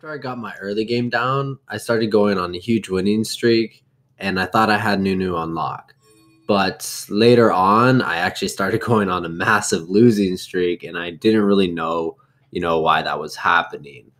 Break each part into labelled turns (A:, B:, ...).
A: After I got my early game down, I started going on a huge winning streak, and I thought I had Nunu on lock. But later on, I actually started going on a massive losing streak, and I didn't really know, why that was happening.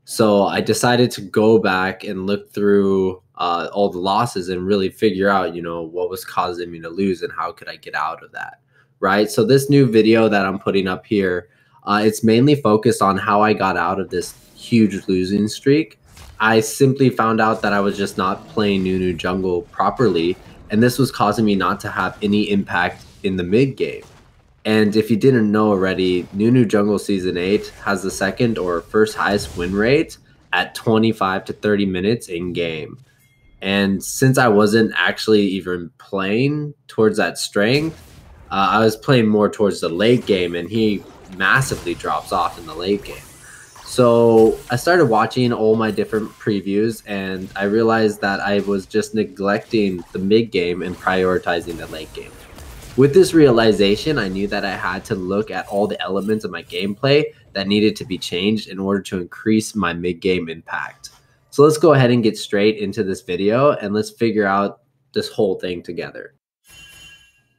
A: So I decided to go back and look through all the losses and really figure out, what was causing me to lose and how could I get out of that, right? So this new video that I'm putting up here, it's mainly focused on how I got out of this huge losing streak. I simply found out that I was just not playing Nunu jungle properly, and this was causing me not to have any impact in the mid game. And if you didn't know already, Nunu Jungle Season 8 has the second or first highest win rate at 25 to 30 minutes in game. And since I wasn't actually even playing towards that strength, I was playing more towards the late game, and he massively drops off in the late game. So I started watching all my different previews, and I realized that I was just neglecting the mid game and prioritizing the late game. With this realization, I knew that I had to look at all the elements of my gameplay that needed to be changed in order to increase my mid-game impact. So let's go ahead and get straight into this video, and let's figure out this whole thing together.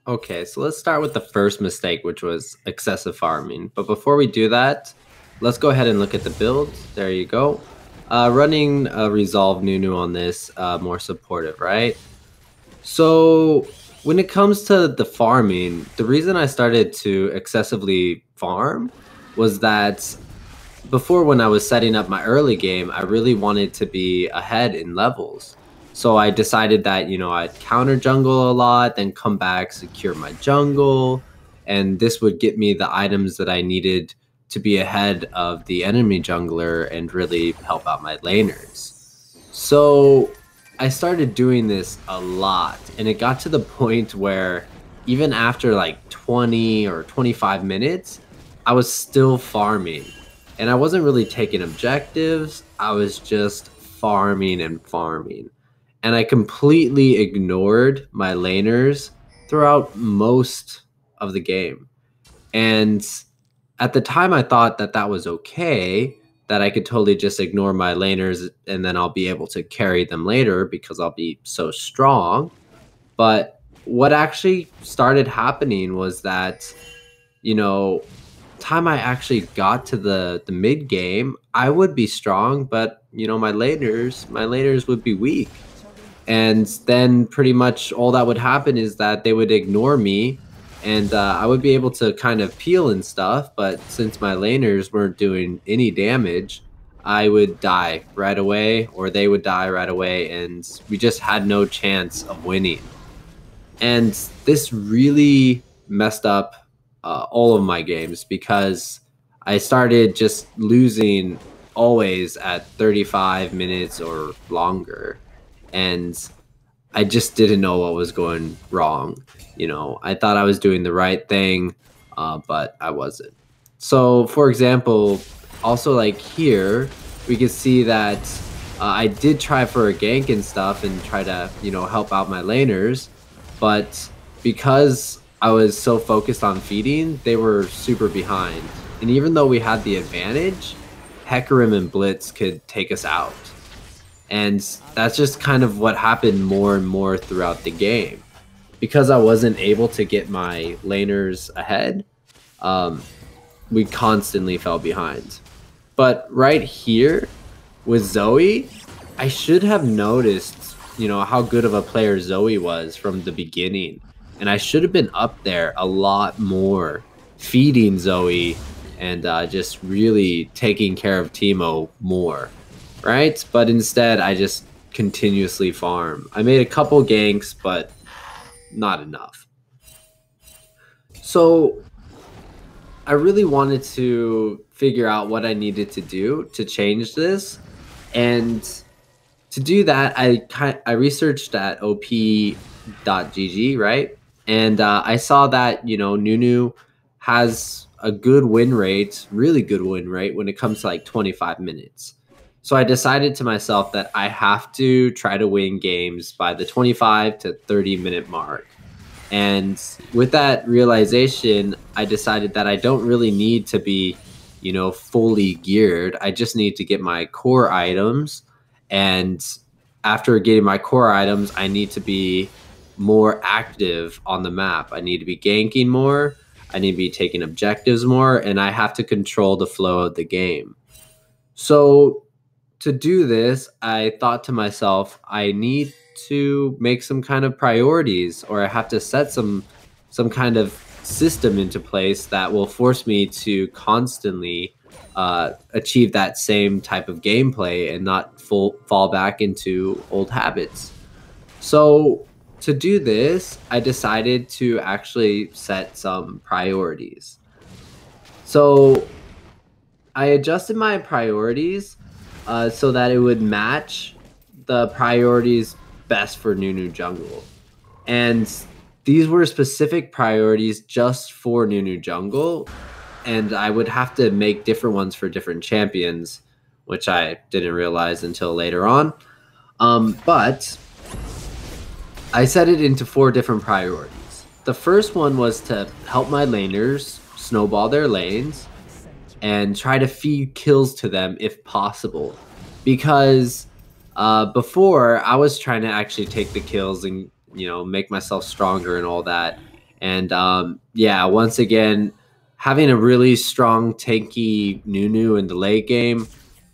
A: Okay, so let's start with the first mistake, which was excessive farming. But before we do that, let's go ahead and look at the build. There you go. Running a Resolve Nunu on this, more supportive, right? So when it comes to the farming, the reason I started to excessively farm was that before, when I was setting up my early game, I really wanted to be ahead in levels. So I decided that, I'd counter jungle a lot, then come back, secure my jungle, and this would get me the items that I needed to be ahead of the enemy jungler and really help out my laners. So I started doing this a lot, and it got to the point where even after like 20 or 25 minutes, I was still farming. And I wasn't really taking objectives, I was just farming and farming. And I completely ignored my laners throughout most of the game. And at the time, I thought that that was okay, that I could totally just ignore my laners and then I'll be able to carry them later because I'll be so strong. But what actually started happening was that, time I actually got to the mid game, I would be strong, but my laners would be weak. And then pretty much all that would happen is that they would ignore me, and I would be able to kind of peel and stuff, but since my laners weren't doing any damage, I would die right away, or they would die right away, and we just had no chance of winning. And this really messed up all of my games because I started just losing always at 35 minutes or longer, and I just didn't know what was going wrong. I thought I was doing the right thing, but I wasn't. So for example, also like here, we can see that I did try for a gank and stuff and try to, help out my laners, but because I was so focused on feeding, they were super behind. And even though we had the advantage, Hecarim and Blitz could take us out. And that's just kind of what happened more and more throughout the game. Because I wasn't able to get my laners ahead, we constantly fell behind. But right here with Zoe, I should have noticed, how good of a player Zoe was from the beginning. And I should have been up there a lot more, feeding Zoe and just really taking care of Teemo more, right? But instead, I just continuously farm. I made a couple ganks, but not enough. So I really wanted to figure out what I needed to do to change this. And to do that, I researched at op.gg, right? And I saw that, Nunu has a good win rate, really good win rate when it comes to like 25 minutes. So I decided to myself that I have to try to win games by the 25 to 30 minute mark. And with that realization, I decided that I don't really need to be, fully geared. I just need to get my core items, and after getting my core items, I need to be more active on the map. I need to be ganking more. I need to be taking objectives more, and I have to control the flow of the game. So to do this, I thought to myself, I need to make some kind of priorities, or I have to set some kind of system into place that will force me to constantly achieve that same type of gameplay and not fall back into old habits. So to do this, I decided to actually set some priorities. So I adjusted my priorities so that it would match the priorities best for Nunu Jungle. And these were specific priorities just for Nunu Jungle, and I would have to make different ones for different champions, which I didn't realize until later on. But I set it into 4 different priorities. The first one was to help my laners snowball their lanes and try to feed kills to them if possible. Because before, I was trying to actually take the kills and make myself stronger and all that. And yeah, once again, having a really strong tanky Nunu in the late game,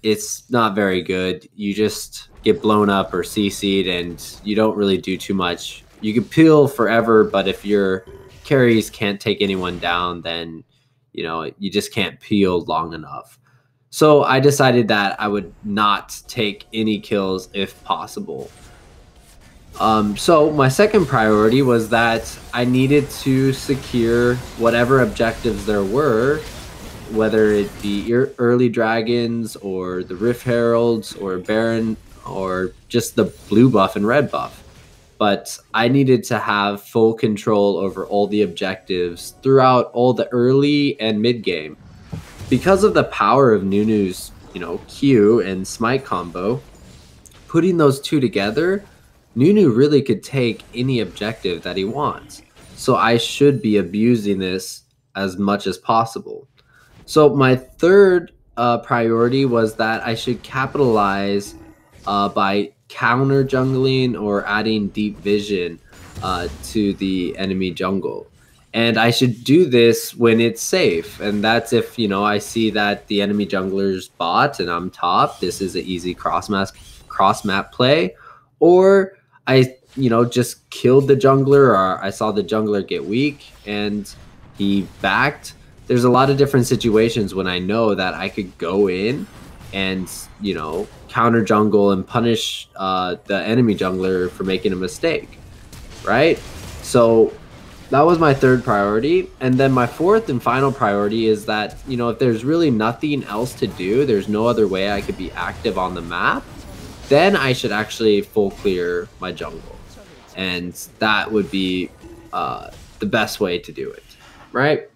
A: it's not very good. You just get blown up or CC'd and you don't really do too much. You can peel forever, but if your carries can't take anyone down, then you just can't peel long enough. So I decided that I would not take any kills if possible. So my second priority was that I needed to secure whatever objectives there were, whether it be early dragons or the Rift Heralds or Baron or just the blue buff and red buff. But I needed to have full control over all the objectives throughout all the early and mid game. Because of the power of Nunu's, Q and smite combo, putting those two together, Nunu really could take any objective that he wants. So I should be abusing this as much as possible. So my third priority was that I should capitalize by counter jungling or adding deep vision to the enemy jungle. And I should do this when it's safe. And that's if, I see that the enemy jungler's bot and I'm top. This is an easy cross map play. Or I, just killed the jungler, or I saw the jungler get weak and he backed. There's a lot of different situations when I know that I could go in and, counter jungle and punish the enemy jungler for making a mistake, right? So that was my third priority. And then my fourth and final priority is that, if there's really nothing else to do, there's no other way I could be active on the map, then I should actually full clear my jungle. And that would be the best way to do it, right?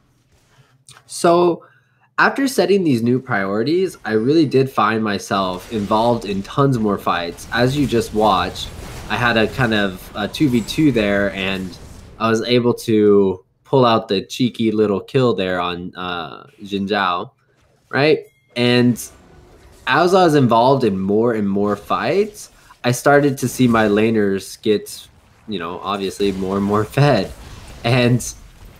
A: So after setting these new priorities, I really did find myself involved in tons more fights. As you just watched, I had a kind of a 2v2 there, and I was able to pull out the cheeky little kill there on Xin Zhao, right? And as I was involved in more and more fights, I started to see my laners get, obviously more and more fed. And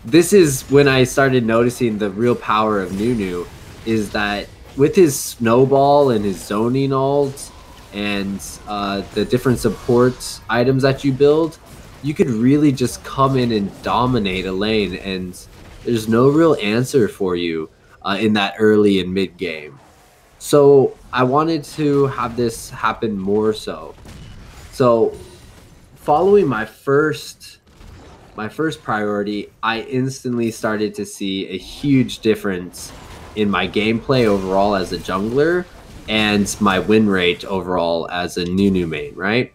A: this is when I started noticing the real power of Nunu, is that with his snowball and his zoning ult and the different support items that you build, you could really just come in and dominate a lane, and there's no real answer for you in that early and mid game. So I wanted to have this happen more so. So following my first priority, I instantly started to see a huge difference in my gameplay overall as a jungler and my win rate overall as a Nunu main, right?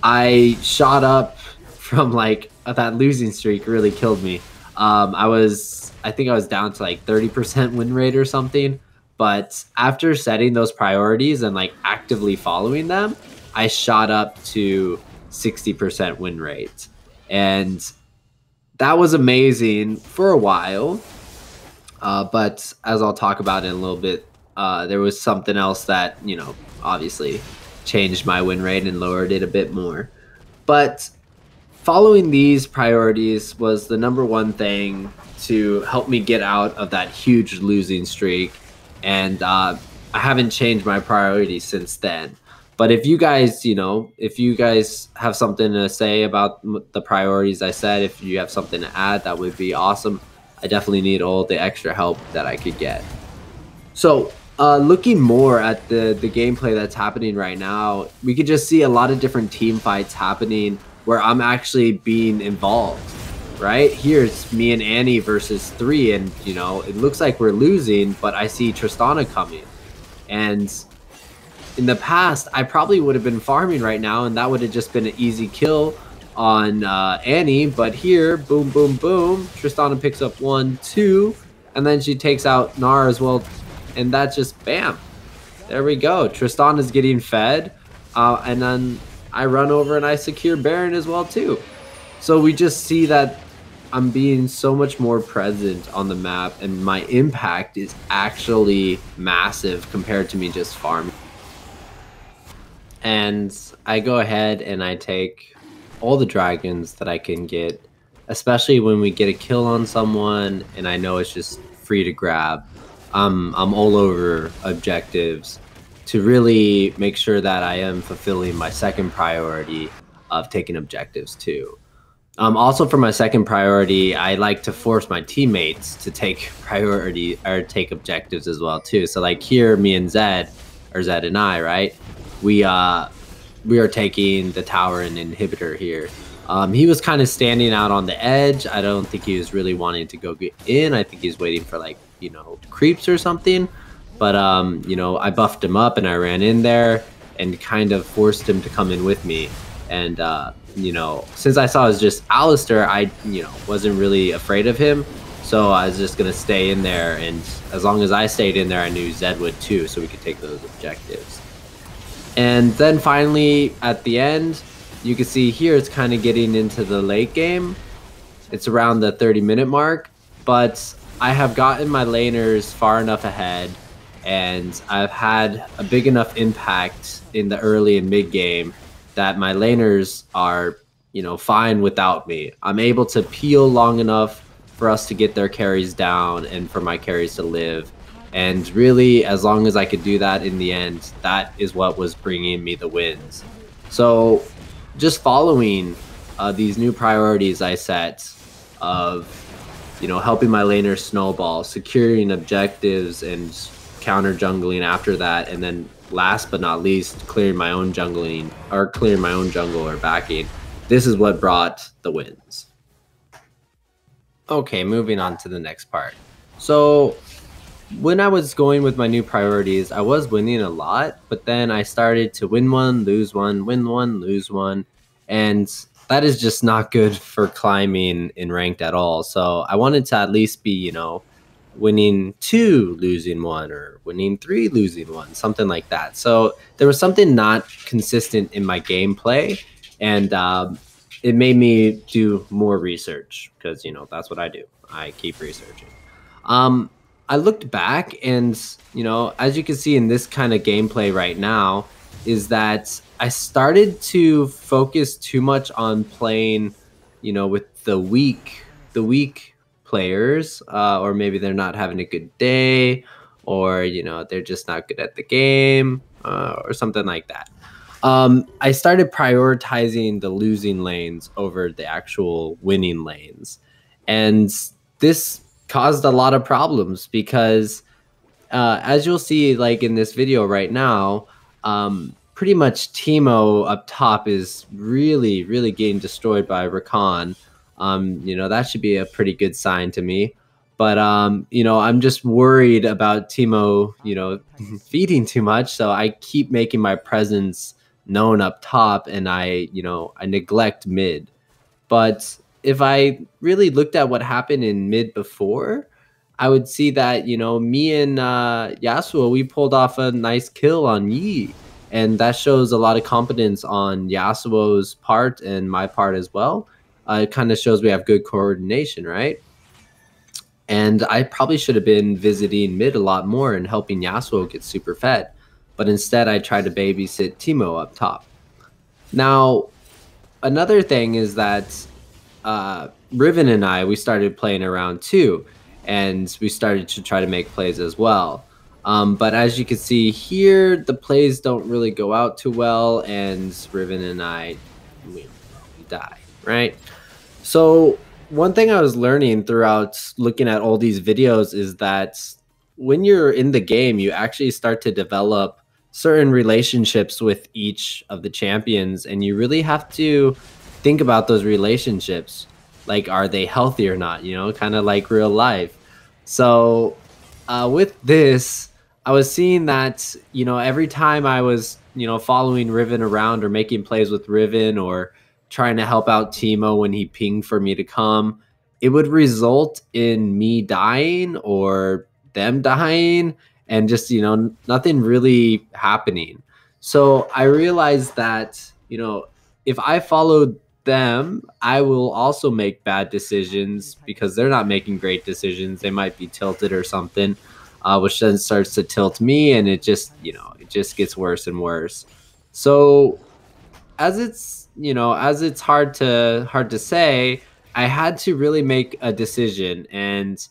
A: I shot up from that losing streak really killed me. I think I was down to 30% win rate or something. But after setting those priorities and actively following them, I shot up to 60% win rate. And that was amazing for a while. But as I'll talk about in a little bit, there was something else that, obviously changed my win rate and lowered it a bit more. But following these priorities was the number one thing to help me get out of that huge losing streak. And I haven't changed my priorities since then. But if you guys have something to say about the priorities I said, if you have something to add, that would be awesome. I definitely need all the extra help that I could get. So, looking more at the gameplay that's happening right now, we could just see a lot of different team fights happening where I'm actually being involved. Right here, it's me and Annie versus three, and it looks like we're losing, but I see Tristana coming, and in the past, I probably would have been farming right now, and that would have just been an easy kill on Annie. But here, boom, boom, boom, Tristana picks up 1, 2, and then she takes out Nara as well, and that's just bam. There we go. Tristana's getting fed, and then I run over and I secure Baron as well too. So we just see that I'm being so much more present on the map, and my impact is actually massive compared to me just farming. And I go ahead and I take all the dragons that I can get, especially when we get a kill on someone and I know it's just free to grab. I'm all over objectives to really make sure that I am fulfilling my second priority of taking objectives too. Also for my second priority, I like to force my teammates to take priority or take objectives as well too. So like here, me and Zed, or Zed and I, right? We are taking the tower and inhibitor here. He was kind of standing out on the edge. I don't think he was really wanting to go get in. I think he's waiting for like, creeps or something. But, I buffed him up and I ran in there and kind of forced him to come in with me. And, since I saw it was just Alistair, I, wasn't really afraid of him. So I was just going to stay in there. And as long as I stayed in there, I knew Zed would too. So we could take those objectives. And then finally, at the end, you can see here it's kind of getting into the late game. It's around the 30-minute mark, but I have gotten my laners far enough ahead, and I've had a big enough impact in the early and mid game that my laners are, fine without me. I'm able to peel long enough for us to get their carries down and for my carries to live. And really, as long as I could do that in the end, that is what was bringing me the wins. So just following these new priorities I set of, helping my laner snowball, securing objectives and counter jungling after that. And then last but not least, clearing my own jungle or backing. This is what brought the wins. Okay, moving on to the next part. So when I was going with my new priorities, I was winning a lot, but then I started to win one, lose one, win one, lose one, and that is just not good for climbing in ranked at all. So I wanted to at least be, winning 2, losing 1, or winning 3, losing 1, something like that. So there was something not consistent in my gameplay, and it made me do more research because, that's what I do. I keep researching. I looked back and, as you can see in this kind of gameplay right now, is that I started to focus too much on playing, with the weak players, or maybe they're not having a good day, or, they're just not good at the game, or something like that. I started prioritizing the losing lanes over the actual winning lanes. And this caused a lot of problems because as you'll see like in this video right now, pretty much Teemo up top is really getting destroyed by Rakan. That should be a pretty good sign to me, but I'm just worried about Teemo feeding too much, so I keep making my presence known up top, and I neglect mid. But if I really looked at what happened in mid before, I would see that, me and Yasuo, we pulled off a nice kill on Yi. And that shows a lot of confidence on Yasuo's part and my part as well. It kind of shows we have good coordination, right? And I probably should have been visiting mid a lot more and helping Yasuo get super fed. But instead, I tried to babysit Teemo up top. Now, another thing is that Riven and I, we started playing around too. And we started to try to make plays as well. But as you can see here, the plays don't really go out too well. And Riven and I, we die, right? So one thing I was learning throughout looking at all these videos is that when you're in the game, you actually start to develop certain relationships with each of the champions, and you really have to think about those relationships. Like, are they healthy or not? You know, kind of like real life. So with this, I was seeing that, you know, every time I was, you know, following Riven around or making plays with Riven or trying to help out Teemo when he pinged for me to come, it would result in me dying or them dying and just, you know, nothing really happening. So I realized that, you know, if I followed them, I will also make bad decisions because they're not making great decisions. They might be tilted or something, which then starts to tilt me, and it just, you know, it just gets worse and worse. So as it's, you know, as it's hard to say, I had to really make a decision, and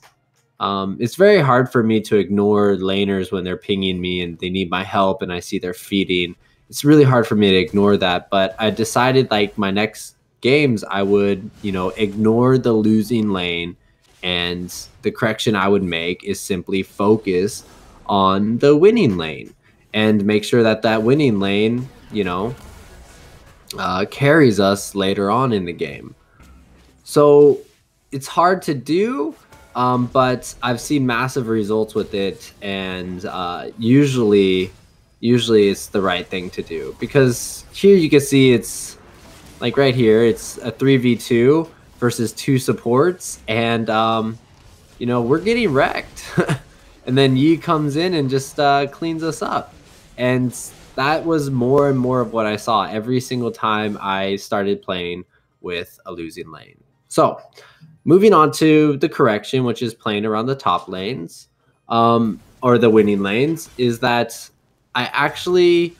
A: it's very hard for me to ignore laners when they're pinging me and they need my help and I see they're feeding. It's really hard for me to ignore that, but I decided like my next games I would, you know, ignore the losing lane, and the correction I would make is simply focus on the winning lane and make sure that that winning lane, you know, carries us later on in the game. So it's hard to do, but I've seen massive results with it, and usually it's the right thing to do, because here you can see it's like right here, it's a 3v2 versus 2 supports, and you know, we're getting wrecked. And then Yi comes in and just cleans us up. And that was more and more of what I saw every single time I started playing with a losing lane. So moving on to the correction, which is playing around the top lanes, or the winning lanes, is that I actually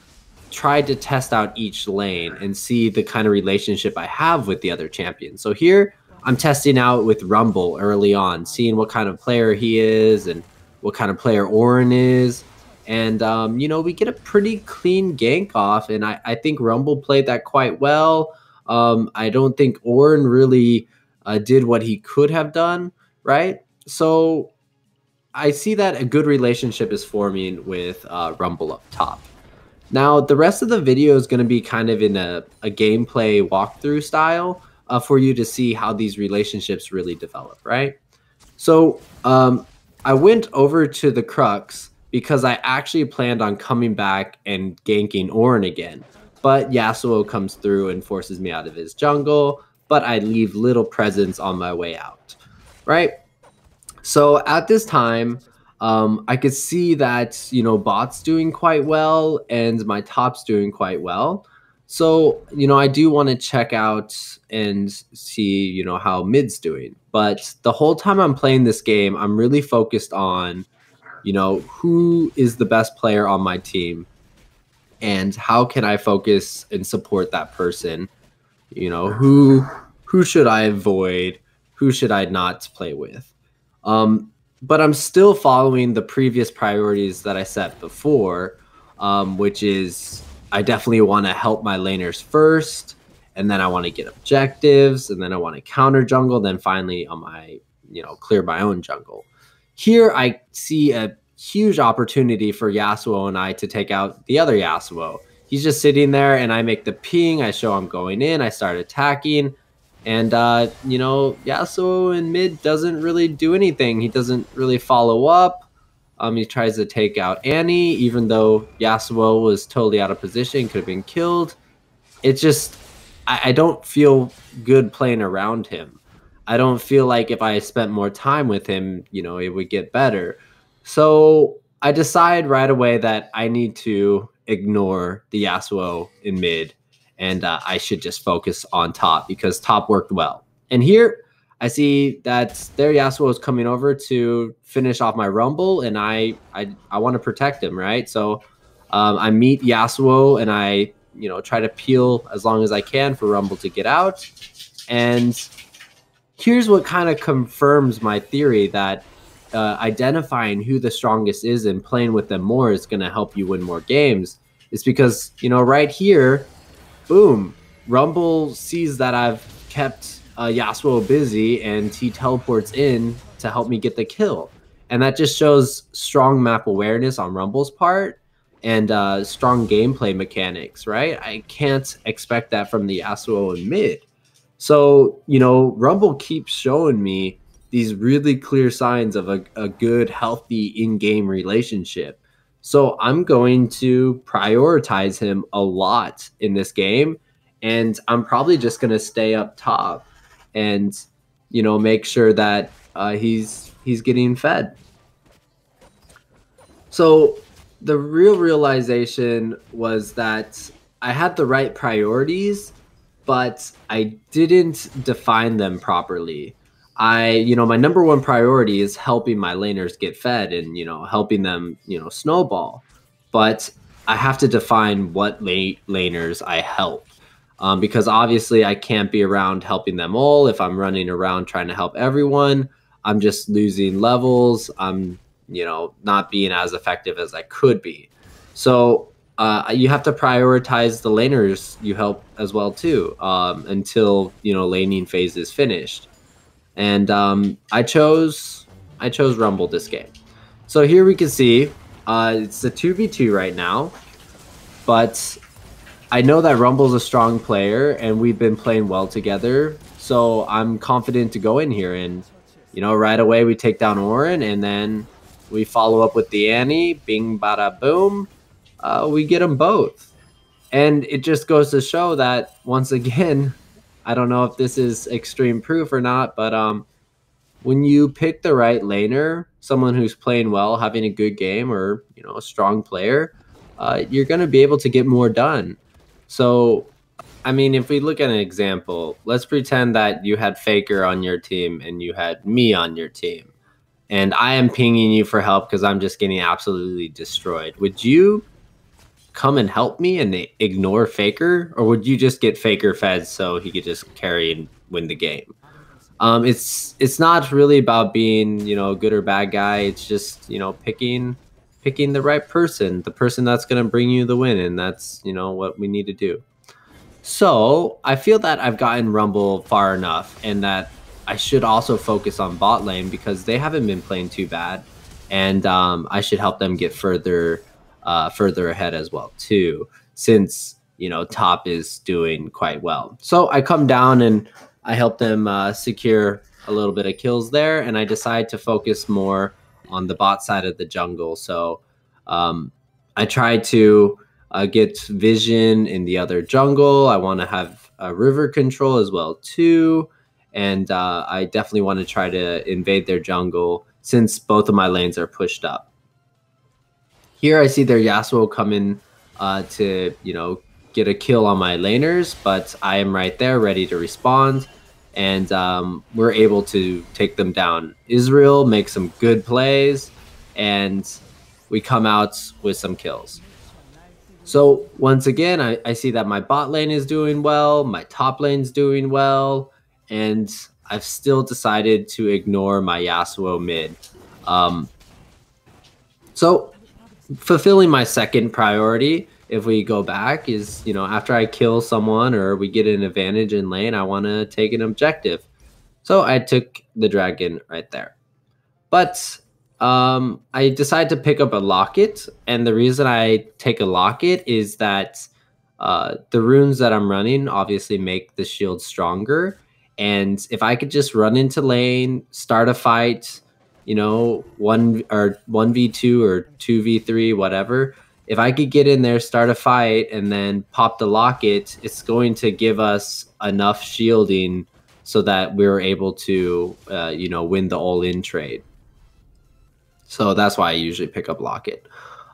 A: tried to test out each lane and see the kind of relationship I have with the other champions. So here I'm testing out with Rumble early on, seeing what kind of player he is and what kind of player Orin is. And, you know, we get a pretty clean gank off, and I think Rumble played that quite well. I don't think Orin really did what he could have done, right? So I see that a good relationship is forming with Rumble up top. Now, the rest of the video is going to be kind of in a gameplay walkthrough style for you to see how these relationships really develop, right? So I went over to the Crux because I actually planned on coming back and ganking Orin again. But Yasuo comes through and forces me out of his jungle, but I leave little presents on my way out, right? So at this time, I could see that, you know, bot's doing quite well and my top's doing quite well. So, you know, I do want to check out and see, you know, how mid's doing. But the whole time I'm playing this game, I'm really focused on, you know, who is the best player on my team and how can I focus and support that person. You know, who should I avoid? Who should I not play with? But I'm still following the previous priorities that I set before, which is I definitely want to help my laners first, and then I want to get objectives, and then I want to counter jungle, then finally on my, you know, clear my own jungle. Here I see a huge opportunity for Yasuo and I to take out the other Yasuo. He's just sitting there, and I make the ping, I show I'm going in, I start attacking, and, you know, Yasuo in mid doesn't really do anything. He doesn't really follow up. He tries to take out Annie, even though Yasuo was totally out of position, could have been killed. It's just, I don't feel good playing around him. I don't feel like if I spent more time with him, you know, it would get better. So I decide right away that I need to ignore the Yasuo in mid, and I should just focus on top because top worked well. And here I see that their Yasuo is coming over to finish off my Rumble, and I want to protect him, right? So I meet Yasuo, and I try to peel as long as I can for Rumble to get out. And here's what kind of confirms my theory that identifying who the strongest is and playing with them more is going to help you win more games. It's because right here, boom, Rumble sees that I've kept Yasuo busy, and he teleports in to help me get the kill. And that just shows strong map awareness on Rumble's part and strong gameplay mechanics, right? I can't expect that from the Yasuo in mid. So, Rumble keeps showing me these really clear signs of a good, healthy in-game relationship. So I'm going to prioritize him a lot in this game, and I'm probably just going to stay up top and make sure that he's getting fed. So the real realization was that I had the right priorities, but I didn't define them properly. My number one priority is helping my laners get fed and, helping them, snowball. But I have to define what laners I help. Because obviously I can't be around helping them all. If I'm running around trying to help everyone, I'm just losing levels. I'm, not being as effective as I could be. So you have to prioritize the laners you help as well too, until laning phase is finished. And I chose Rumble this game. So here we can see it's a 2v2 right now, but I know that Rumble's a strong player and we've been playing well together. So I'm confident to go in here and, right away we take down Orin, and then we follow up with the Annie. Bing, bada, boom. We get them both. And it just goes to show that, once again, I don't know if this is extreme proof or not, but when you pick the right laner, someone who's playing well, having a good game, or a strong player, you're going to be able to get more done. So, I mean, if we look at an example, let's pretend that you had Faker on your team and you had me on your team, and I am pinging you for help because I'm just getting absolutely destroyed. Would you come and help me and ignore Faker, or would you just get Faker fed so he could just carry and win the game? It's not really about being a good or bad guy. It's just picking the right person, the person that's going to bring you the win, and that's what we need to do. So I feel that I've gotten Rumble far enough, and that I should also focus on bot lane because they haven't been playing too bad, and I should help them get further ahead as well too, since top is doing quite well. So I come down and I help them secure a little bit of kills there, and I decide to focus more on the bot side of the jungle. So I try to get vision in the other jungle. I want to have river control as well too, and I definitely want to try to invade their jungle since both of my lanes are pushed up. Here I see their Yasuo coming to get a kill on my laners, but I am right there ready to respond, and we're able to take them down. Israel makes some good plays, and we come out with some kills. So once again, I see that my bot lane is doing well, my top lane's doing well, and I've still decided to ignore my Yasuo mid. So fulfilling my second priority, if we go back, is after I kill someone or we get an advantage in lane, I want to take an objective. So I took the dragon right there. But I decided to pick up a locket, and the reason I take a locket is that the runes that I'm running obviously make the shield stronger, and if I could just run into lane, start a fight, 1v2 or 2v3, whatever. If I could get in there, start a fight, and then pop the locket, it's going to give us enough shielding so that we're able to, win the all-in trade. So that's why I usually pick up locket.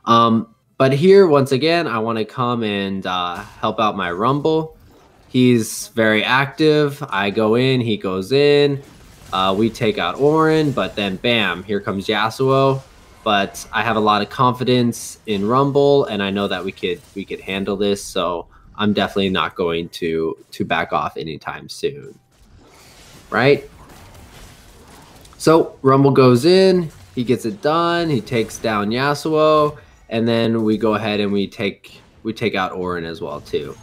A: But here, once again, I want to come and help out my Rumble. He's very active. I go in, he goes in. We take out Orin, but then bam, here comes Yasuo. But I have a lot of confidence in Rumble, and I know that we could handle this. So I'm definitely not going to back off anytime soon, right? So Rumble goes in, he gets it done, he takes down Yasuo, and then we go ahead and we take out Orin as well too.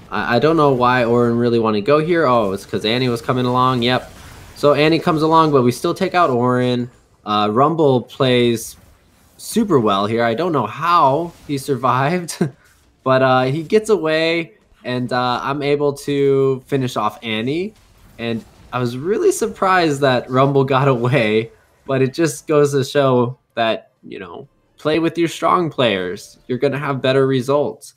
A: I don't know why Orin really want to go here. Oh, it's because Annie was coming along. Yep. So Annie comes along, but we still take out Orin. Rumble plays super well here. I don't know how he survived, but he gets away, and I'm able to finish off Annie. And I was really surprised that Rumble got away, but it just goes to show that, you know, play with your strong players. You're going to have better results.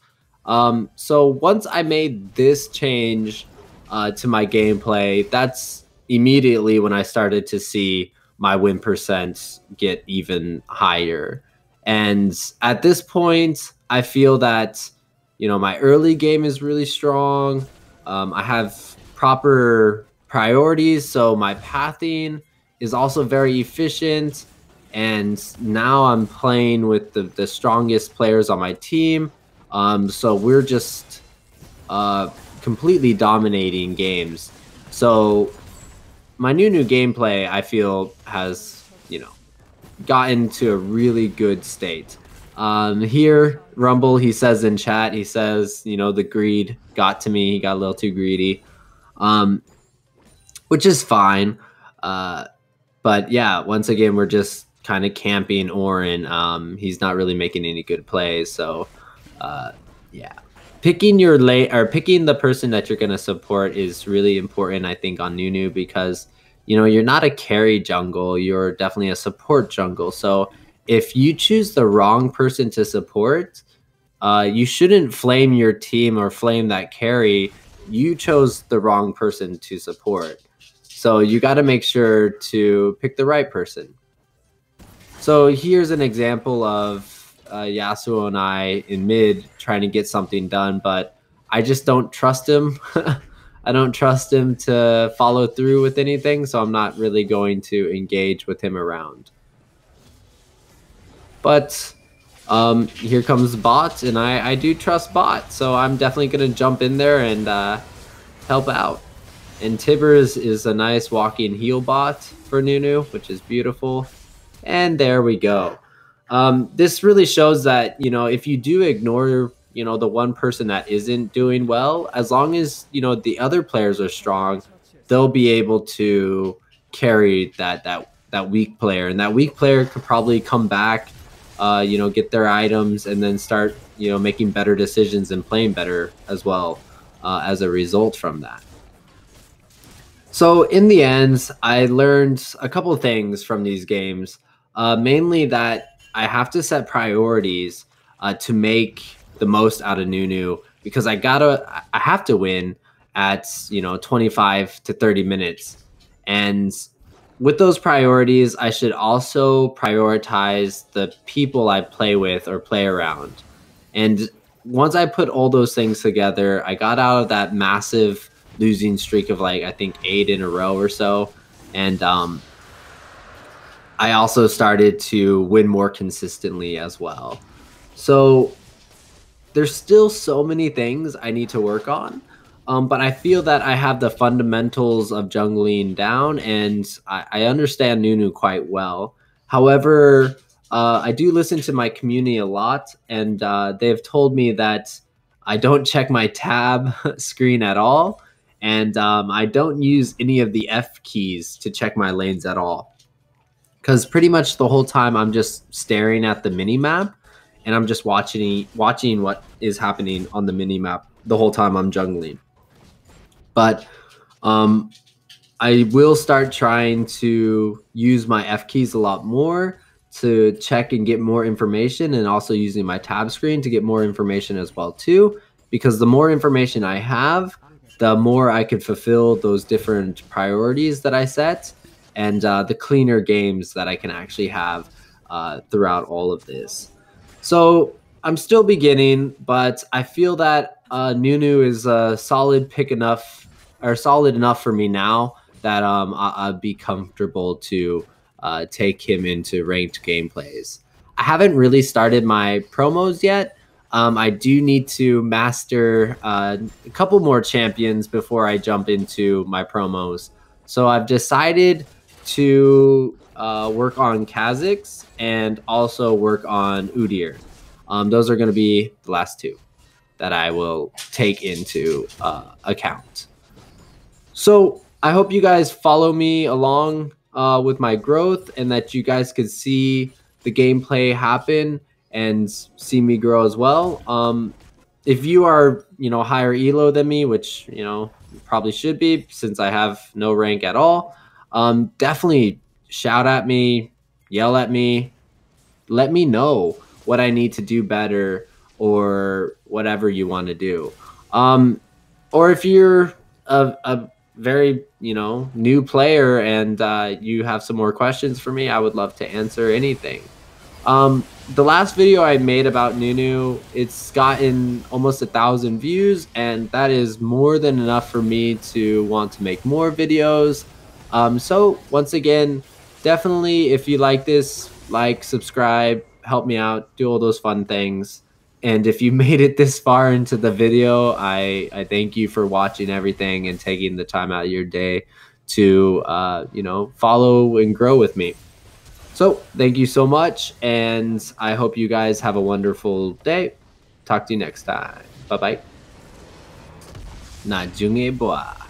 A: So once I made this change to my gameplay, that's immediately when I started to see my win percent get even higher. And at this point, I feel that, you know, my early game is really strong. I have proper priorities, so my pathing is also very efficient. And now I'm playing with the strongest players on my team. So we're just completely dominating games. So my Nunu gameplay, I feel, has, you know, gotten to a really good state. Here, Rumble, he says in chat, he says, you know, the greed got to me. He got a little too greedy, which is fine. But yeah, once again, we're just kind of camping Orin. He's not really making any good plays. So yeah, picking your lane or picking the person that you're going to support is really important, I think, on Nunu, because, you know, you're not a carry jungle, you're definitely a support jungle. So if you choose the wrong person to support, you shouldn't flame your team or flame that carry. You chose the wrong person to support. So you got to make sure to pick the right person. So here's an example of Yasuo and I in mid trying to get something done, but I just don't trust him. I don't trust him to follow through with anything, so I'm not really going to engage with him around. But here comes bot, and I do trust bot, so I'm definitely going to jump in there and help out. And Tibber is a nice walking heal bot for Nunu, which is beautiful. And there we go. This really shows that, you know, if you do ignore, you know, the one person that isn't doing well, as long as, you know, the other players are strong, they'll be able to carry that weak player. And that weak player could probably come back, you know, get their items and then start, you know, making better decisions and playing better as well as a result from that. So in the end, I learned a couple of things from these games, mainly that I have to set priorities to make the most out of Nunu, because I have to win at, you know, 25 to 30 minutes. And with those priorities, I should also prioritize the people I play with or play around. And once I put all those things together, I got out of that massive losing streak of, like, I think 8 in a row or so. And I also started to win more consistently as well. So there's still so many things I need to work on. But I feel that I have the fundamentals of jungling down, and I understand Nunu quite well. However, I do listen to my community a lot, and they've told me that I don't check my tab screen at all, and I don't use any of the F keys to check my lanes at all. Because pretty much the whole time I'm just staring at the mini-map, and I'm just watching what is happening on the mini-map the whole time I'm jungling. But I will start trying to use my F keys a lot more to check and get more information, and also using my tab screen to get more information as well too, because the more information I have, the more I could fulfill those different priorities that I set, and the cleaner games that I can actually have throughout all of this. So I'm still beginning, but I feel that Nunu is a solid pick enough, or solid enough for me now that I'd be comfortable to take him into ranked gameplays. I haven't really started my promos yet. I do need to master a couple more champions before I jump into my promos. So I've decided to work on Kha'Zix and also work on Udyr. Those are going to be the last two that I will take into account. So I hope you guys follow me along with my growth, and that you guys could see the gameplay happen and see me grow as well. If you are, higher elo than me, which, you probably should be since I have no rank at all, definitely shout at me, yell at me, let me know what I need to do better or whatever you want to do. Or if you're a very, new player and you have some more questions for me, I would love to answer anything. The last video I made about Nunu, it's gotten almost 1,000 views, and that is more than enough for me to want to make more videos. So once again, definitely if you like this, like, subscribe, help me out, do all those fun things. And if you made it this far into the video, I thank you for watching everything and taking the time out of your day to, follow and grow with me. So thank you so much, and I hope you guys have a wonderful day. Talk to you next time. Bye-bye. 나중에 봐.